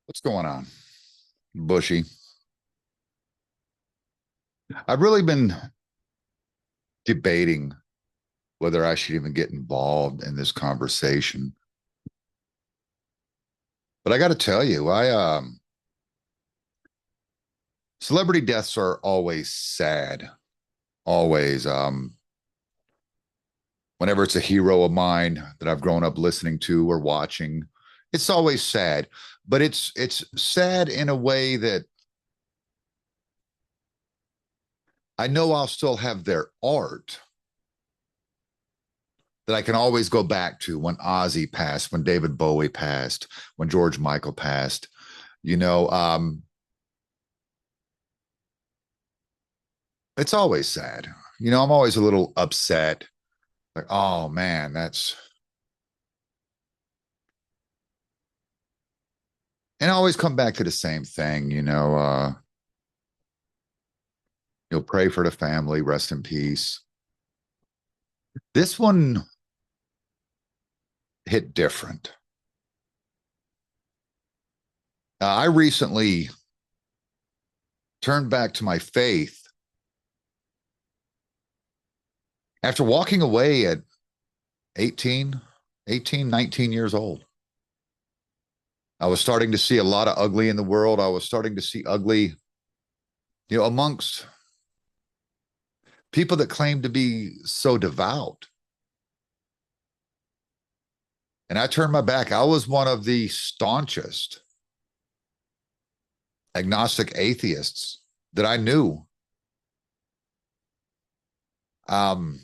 What's going on, Bushy? I've really been debating whether I should even get involved in this conversation. But I got to tell you, I celebrity deaths are always sad. Always. Whenever it's a hero of mine that I've grown up listening to or watching, it's always sad. But it's sad in a way that I know I'll still have their art that I can always go back to when Ozzy passed, when David Bowie passed, when George Michael passed. You know, it's always sad. I'm always a little upset. Like, oh man, and I always come back to the same thing. You'll pray for the family, rest in peace. This one hit different. I recently turned back to my faith after walking away at 18, 18, 19 years old. I was starting to see a lot of ugly in the world. I was starting to see ugly, amongst people that claim to be so devout. And I turned my back. I was one of the staunchest agnostic atheists that I knew. Um,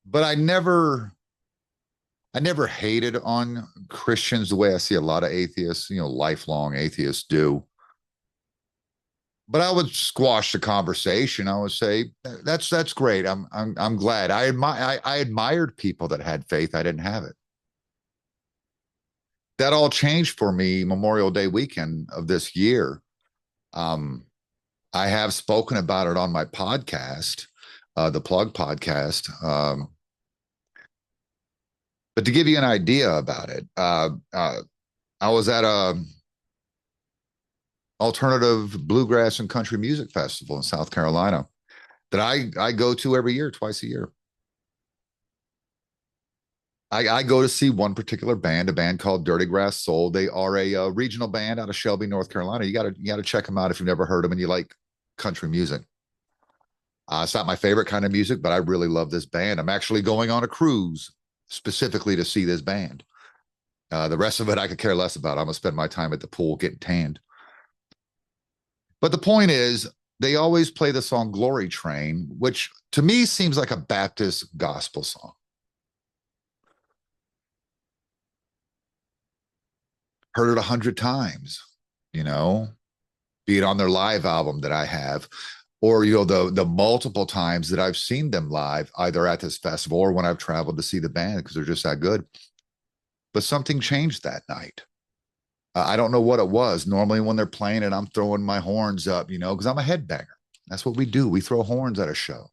but I never hated on Christians the way I see a lot of atheists, lifelong atheists do. But I would squash the conversation. I would say that's great. I'm glad. I admired people that had faith. I didn't have it. That all changed for me Memorial Day weekend of this year. Um, I have spoken about it on my podcast, the Plug podcast. But to give you an idea about it, I was at a alternative bluegrass and country music festival in South Carolina that I go to every year, twice a year. I go to see one particular band, a band called Dirty Grass Soul. They are a regional band out of Shelby, North Carolina. You got to check them out if you've never heard them and you like country music. It's not my favorite kind of music, but I really love this band. I'm actually going on a cruise specifically to see this band. The rest of it I could care less about. I'm gonna spend my time at the pool getting tanned. But the point is, they always play the song "Glory Train," which to me seems like a Baptist gospel song. Heard it 100 times, you know, be it on their live album that I have, or the multiple times that I've seen them live, either at this festival or when I've traveled to see the band because they're just that good. But something changed that night. I don't know what it was. Normally, when they're playing it, I'm throwing my horns up, because I'm a headbanger. That's what we do. We throw horns at a show.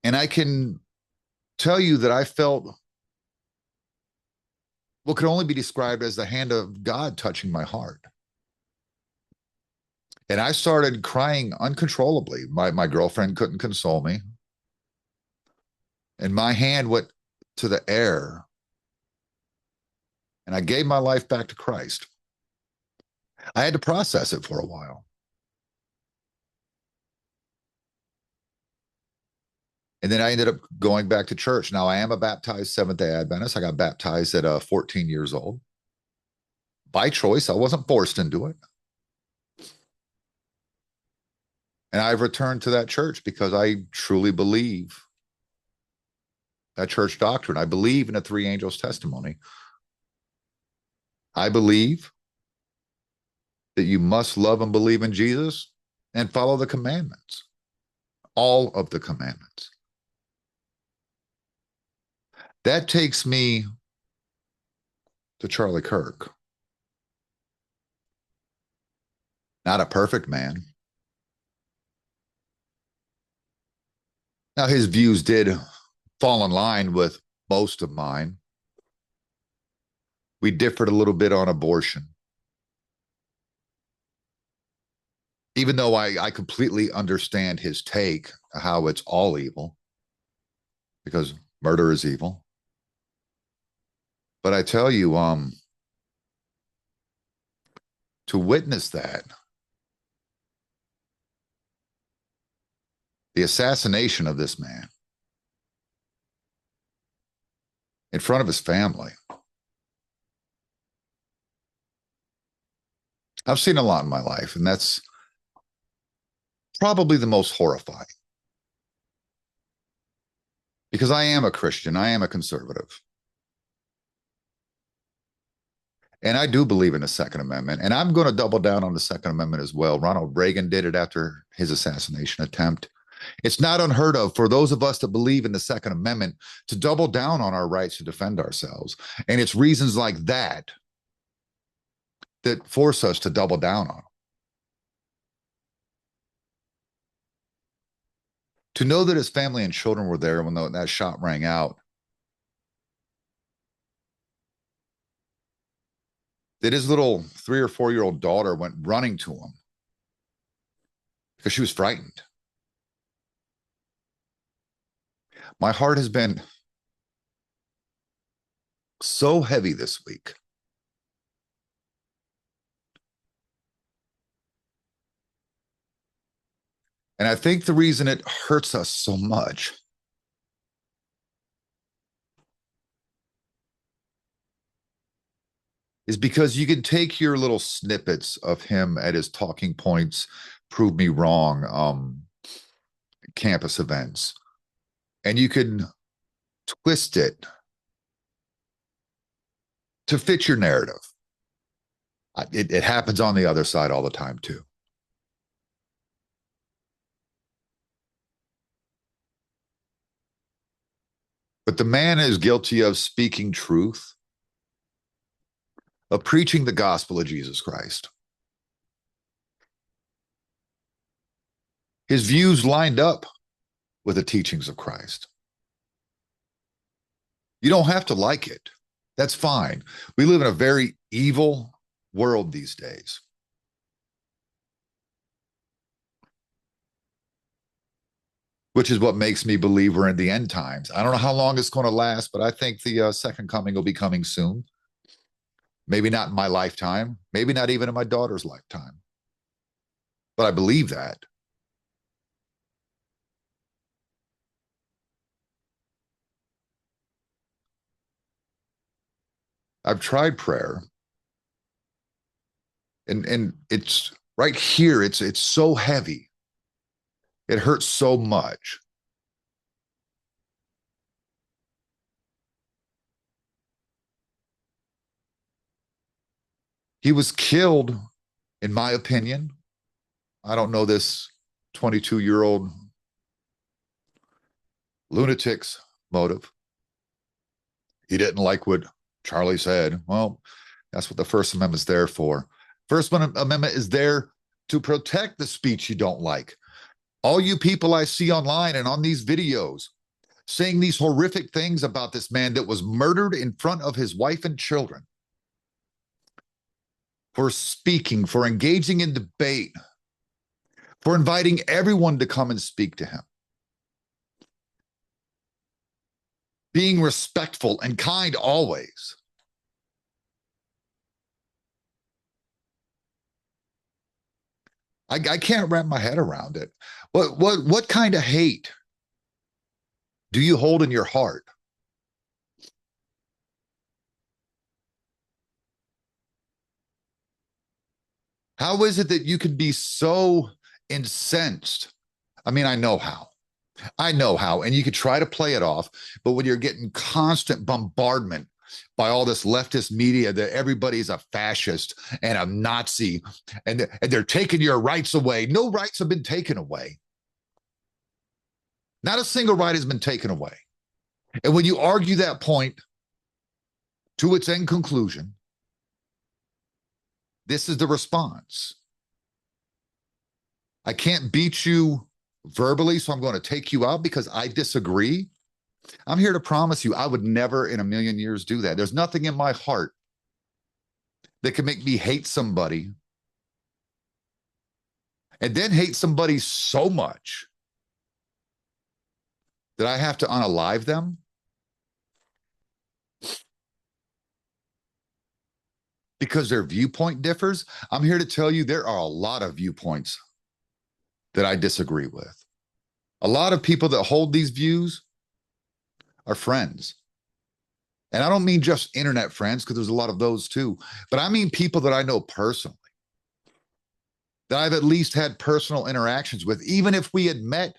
And I can tell you that I felt what could only be described as the hand of God touching my heart. And I started crying uncontrollably. My girlfriend couldn't console me. And my hand went to the air and I gave my life back to Christ. I had to process it for a while. And then I ended up going back to church. Now I am a baptized Seventh day Adventist. I got baptized at 14 years old by choice. I wasn't forced into it. And I've returned to that church because I truly believe that church doctrine. I believe in a three angels testimony. I believe that you must love and believe in Jesus and follow the commandments, all of the commandments. That takes me to Charlie Kirk. Not a perfect man. Now, his views did fall in line with most of mine. We differed a little bit on abortion, even though I completely understand his take, how it's all evil, because murder is evil. But I tell you, to witness that, the assassination of this man in front of his family, I've seen a lot in my life, and that's probably the most horrifying because I am a Christian, I am a conservative. And I do believe in the Second Amendment, and I'm going to double down on the Second Amendment as well. Ronald Reagan did it after his assassination attempt. It's not unheard of for those of us that believe in the Second Amendment to double down on our rights to defend ourselves. And it's reasons like that that force us to double down on them. To know that his family and children were there when that shot rang out, that his little 3 or 4 year old daughter went running to him because she was frightened. My heart has been so heavy this week. And I think the reason it hurts us so much is because you can take your little snippets of him at his talking points, prove me wrong, campus events, and you can twist it to fit your narrative. It happens on the other side all the time, too. But the man is guilty of speaking truth, of preaching the gospel of Jesus Christ. His views lined up with the teachings of Christ. You don't have to like it. That's fine. We live in a very evil world these days. Which is what makes me believe we're in the end times. I don't know how long it's going to last, but I think the second coming will be coming soon. Maybe not in my lifetime, maybe not even in my daughter's lifetime. But I believe that. I've tried prayer, and it's right here. It's so heavy. It hurts so much. He was killed, in my opinion. I don't know this 22-year-old lunatic's motive. He didn't like what Charlie said. Well, that's what the First Amendment's there for. First Amendment is there to protect the speech you don't like. All you people I see online and on these videos saying these horrific things about this man that was murdered in front of his wife and children for speaking, for engaging in debate, for inviting everyone to come and speak to him, being respectful and kind always. I can't wrap my head around it. What kind of hate do you hold in your heart? How is it that you can be so incensed? I mean, I know how. I know how. And you could try to play it off, but when you're getting constant bombardment by all this leftist media that everybody's a fascist and a Nazi and they're taking your rights away. No rights have been taken away. Not a single right has been taken away. And when you argue that point to its end conclusion, this is the response. I can't beat you verbally, so I'm going to take you out because I disagree. I'm here to promise you I would never in a million years do that. There's nothing in my heart that can make me hate somebody and then hate somebody so much that I have to unalive them because their viewpoint differs. I'm here to tell you there are a lot of viewpoints that I disagree with. A lot of people that hold these views are friends. And I don't mean just internet friends, because there's a lot of those too, but I mean people that I know personally, that I've at least had personal interactions with, even if we had met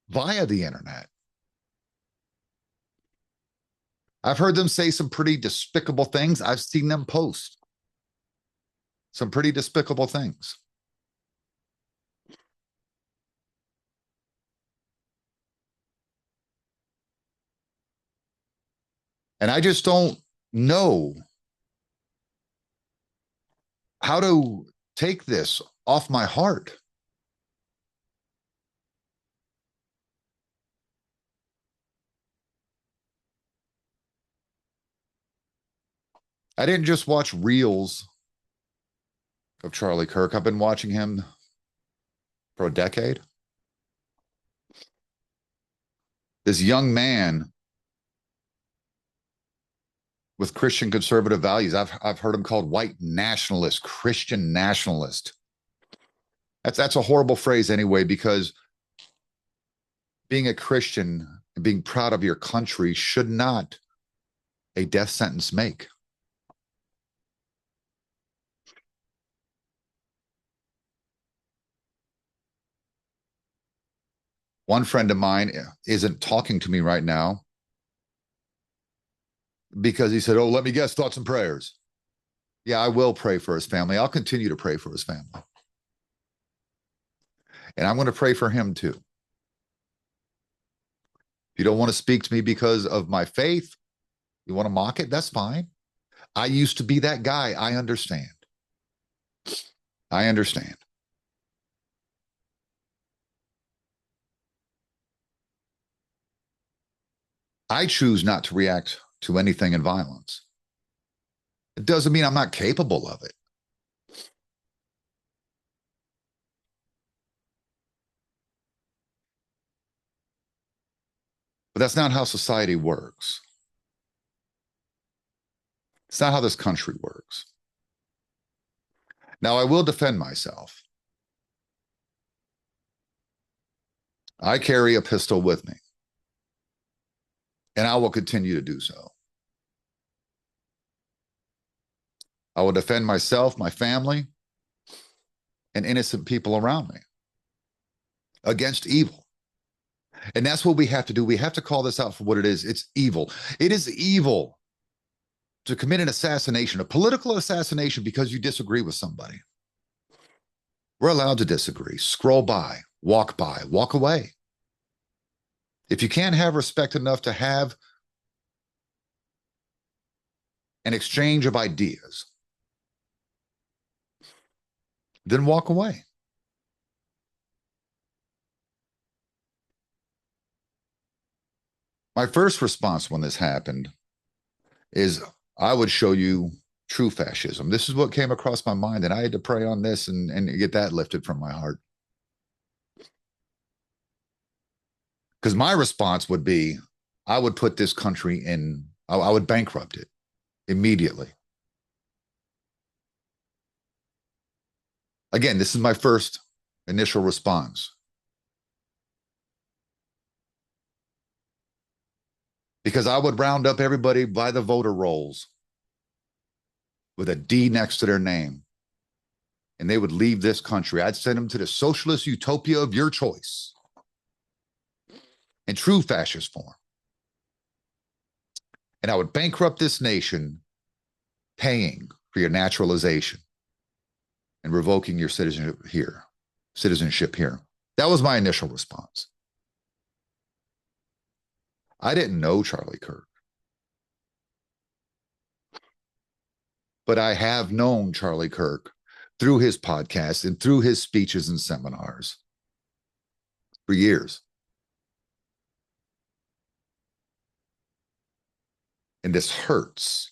via the internet. I've heard them say some pretty despicable things. I've seen them post some pretty despicable things. And I just don't know how to take this off my heart. I didn't just watch reels of Charlie Kirk. I've been watching him for a decade. This young man with Christian conservative values. I've heard him called white nationalist, Christian nationalist. That's a horrible phrase anyway, because being a Christian and being proud of your country should not a death sentence make. One friend of mine isn't talking to me right now because he said, "Oh, let me guess, thoughts and prayers." Yeah, I will pray for his family. I'll continue to pray for his family. And I'm going to pray for him too. If you don't want to speak to me because of my faith, you want to mock it, that's fine. I used to be that guy. I understand. I understand. I choose not to react to anything in violence. It doesn't mean I'm not capable of it. But that's not how society works. It's not how this country works. Now, I will defend myself. I carry a pistol with me, and I will continue to do so. I will defend myself, my family, and innocent people around me against evil. And that's what we have to do. We have to call this out for what it is. It's evil. It is evil to commit an assassination, a political assassination, because you disagree with somebody. We're allowed to disagree. Scroll by, walk away. If you can't have respect enough to have an exchange of ideas, then walk away. My first response when this happened is I would show you true fascism. This is what came across my mind, and I had to pray on this and get that lifted from my heart. Because my response would be I would put this country in, I would bankrupt it immediately. Again, this is my first initial response. Because I would round up everybody by the voter rolls with a D next to their name, and they would leave this country. I'd send them to the socialist utopia of your choice in true fascist form. And I would bankrupt this nation, paying for your naturalization and revoking your citizenship here. Citizenship here. That was my initial response. I didn't know Charlie Kirk, but I have known Charlie Kirk through his podcast and through his speeches and seminars for years. And this hurts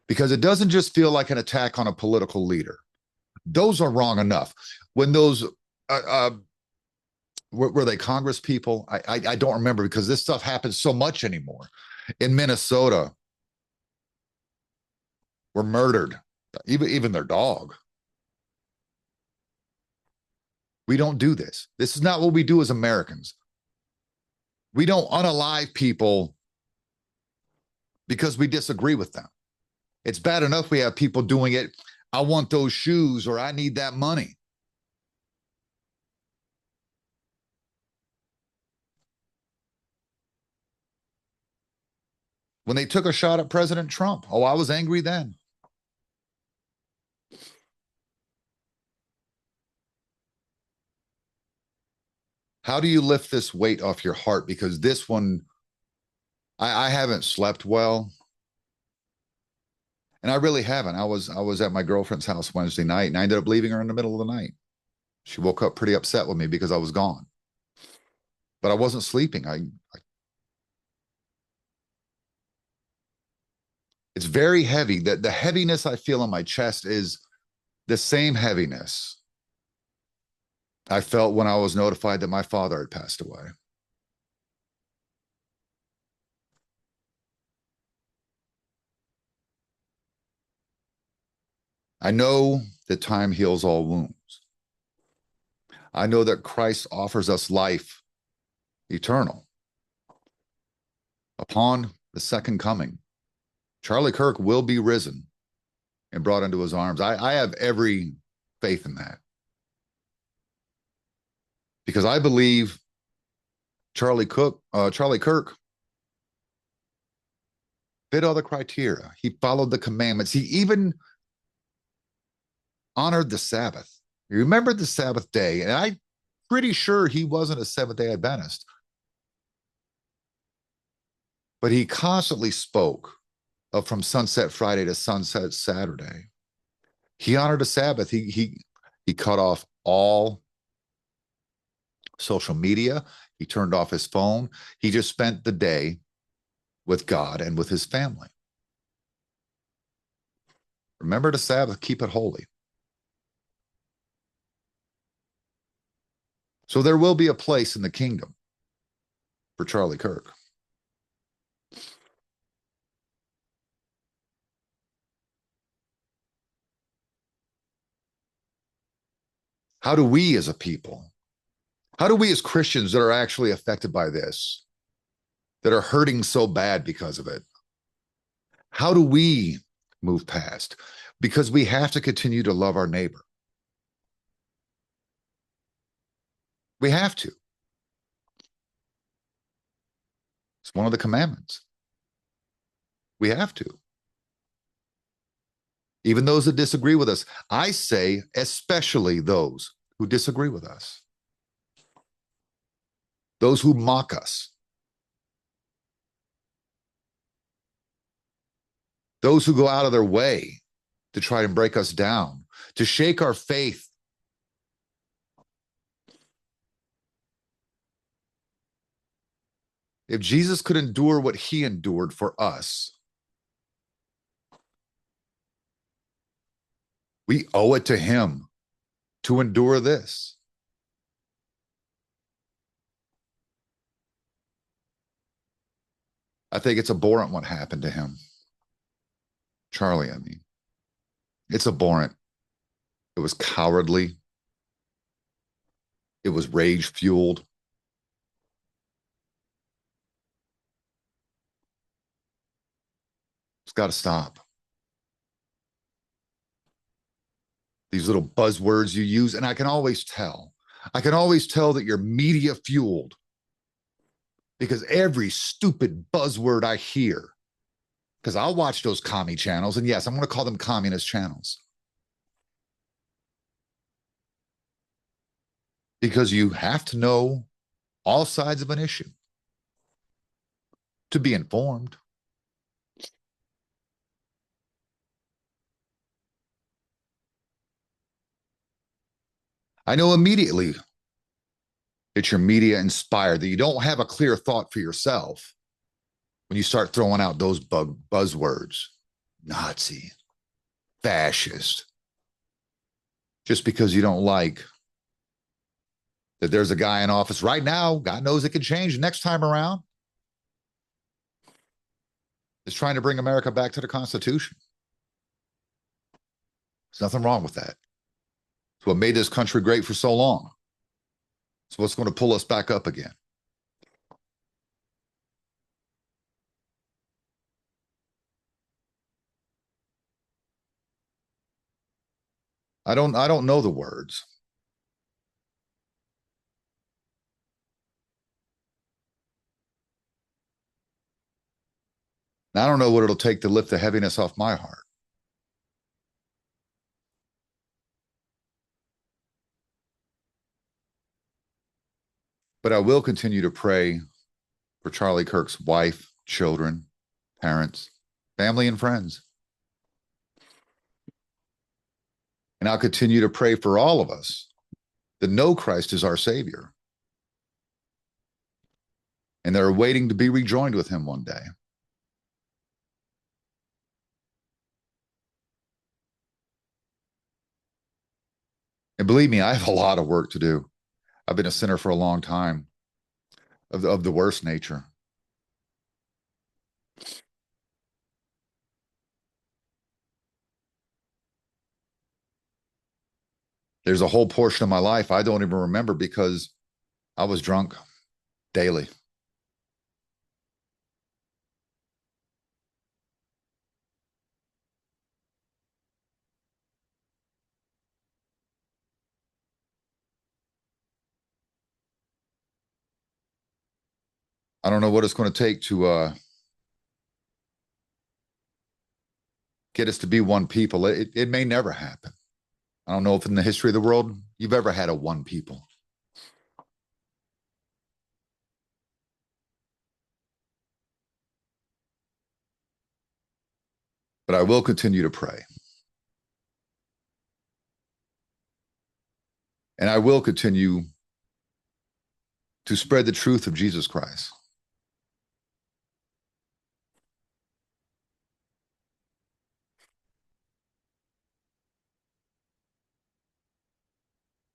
because it doesn't just feel like an attack on a political leader. Those are wrong enough. When those were they Congress people? I don't remember because this stuff happens so much anymore. In Minnesota, were murdered, even their dog. We don't do this. This is not what we do as Americans. We don't unalive people because we disagree with them. It's bad enough we have people doing it. I want those shoes or I need that money. When they took a shot at President Trump, oh, I was angry then. How do you lift this weight off your heart? Because this one, I haven't slept well. And I really haven't. I was at my girlfriend's house Wednesday night and I ended up leaving her in the middle of the night. She woke up pretty upset with me because I was gone. But I wasn't sleeping. It's very heavy. The heaviness I feel in my chest is the same heaviness I felt when I was notified that my father had passed away. I know that time heals all wounds. I know that Christ offers us life eternal upon the second coming. Charlie Kirk will be risen and brought into his arms. I have every faith in that because I believe Charlie Kirk fit all the criteria. He followed the commandments. He even honored the Sabbath. He remembered the Sabbath day, and I'm pretty sure he wasn't a Seventh-day Adventist, but he constantly spoke of from sunset Friday to sunset Saturday. He honored the Sabbath. He cut off all social media. He turned off his phone. He just spent the day with God and with his family. Remember the Sabbath, keep it holy. So there will be a place in the kingdom for Charlie Kirk. How do we as a people, how do we as Christians that are actually affected by this, that are hurting so bad because of it, how do we move past? Because we have to continue to love our neighbor. We have to. It's one of the commandments. We have to. Even those that disagree with us, I say, especially those who disagree with us, those who mock us, those who go out of their way to try and break us down, to shake our faith. If Jesus could endure what he endured for us, we owe it to him to endure this. I think it's abhorrent what happened to him. Charlie, I mean. It's abhorrent. It was cowardly. It was rage fueled. It's got to stop. These little buzzwords you use, and I can always tell that you're media fueled because every stupid buzzword I hear, because I'll watch those commie channels, and yes, I'm going to call them communist channels. Because you have to know all sides of an issue to be informed. I know immediately that you're media inspired, that you don't have a clear thought for yourself when you start throwing out those buzzwords. Nazi, fascist, just because you don't like that there's a guy in office right now. God knows it could change next time around. Is trying to bring America back to the Constitution. There's nothing wrong with that. It's what made this country great for so long. It's what's going to pull us back up again. I don't know the words. I don't know what it'll take to lift the heaviness off my heart. But I will continue to pray for Charlie Kirk's wife, children, parents, family, and friends. And I'll continue to pray for all of us that know Christ is our Savior and that are waiting to be rejoined with him one day. And believe me, I have a lot of work to do. I've been a sinner for a long time of the worst nature. There's a whole portion of my life I don't even remember because I was drunk daily. I don't know what it's going to take to get us to be one people. It may never happen. I don't know if in the history of the world you've ever had a one people. But I will continue to pray. And I will continue to spread the truth of Jesus Christ.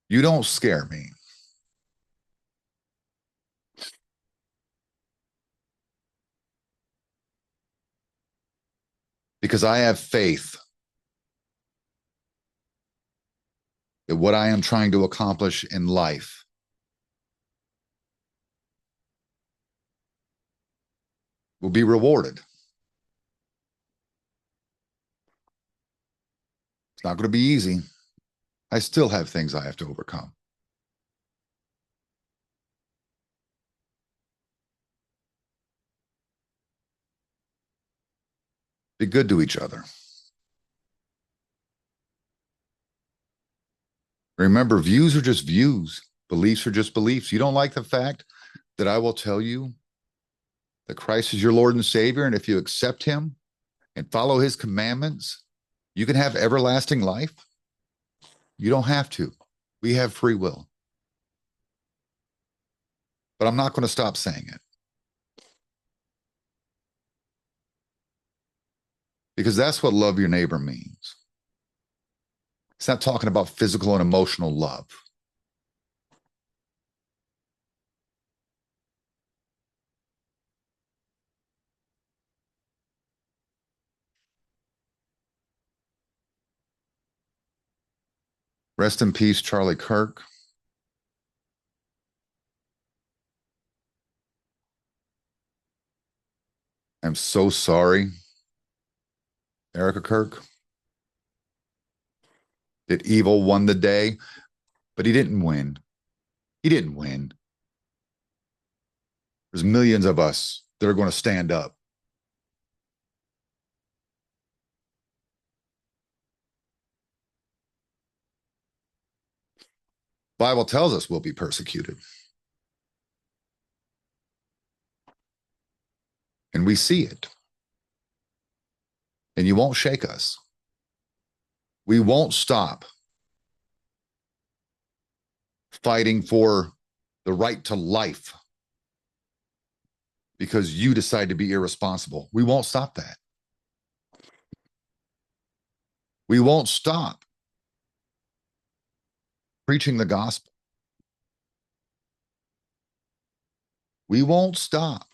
You don't scare me. Because I have faith that what I am trying to accomplish in life will be rewarded. It's not going to be easy. I still have things I have to overcome. Be good to each other. Remember, views are just views. Beliefs are just beliefs. You don't like the fact that I will tell you that Christ is your Lord and Savior, and if you accept him and follow his commandments, you can have everlasting life? You don't have to. We have free will. But I'm not going to stop saying it. Because that's what love your neighbor means. It's not talking about physical and emotional love. Rest in peace, Charlie Kirk. I'm so sorry, Erica Kirk, that evil won the day, but he didn't win. He didn't win. There's millions of us that are going to stand up. The Bible tells us we'll be persecuted. And we see it. And you won't shake us. We won't stop fighting for the right to life because you decide to be irresponsible. We won't stop that. We won't stop preaching the gospel. We won't stop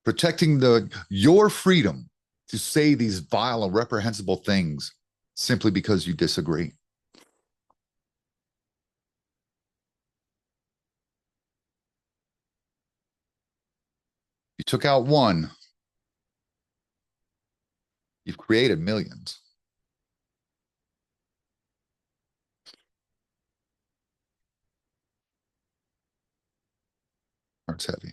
protecting your freedom to say these vile and reprehensible things simply because you disagree. You took out one, you've created millions. Heart's heavy.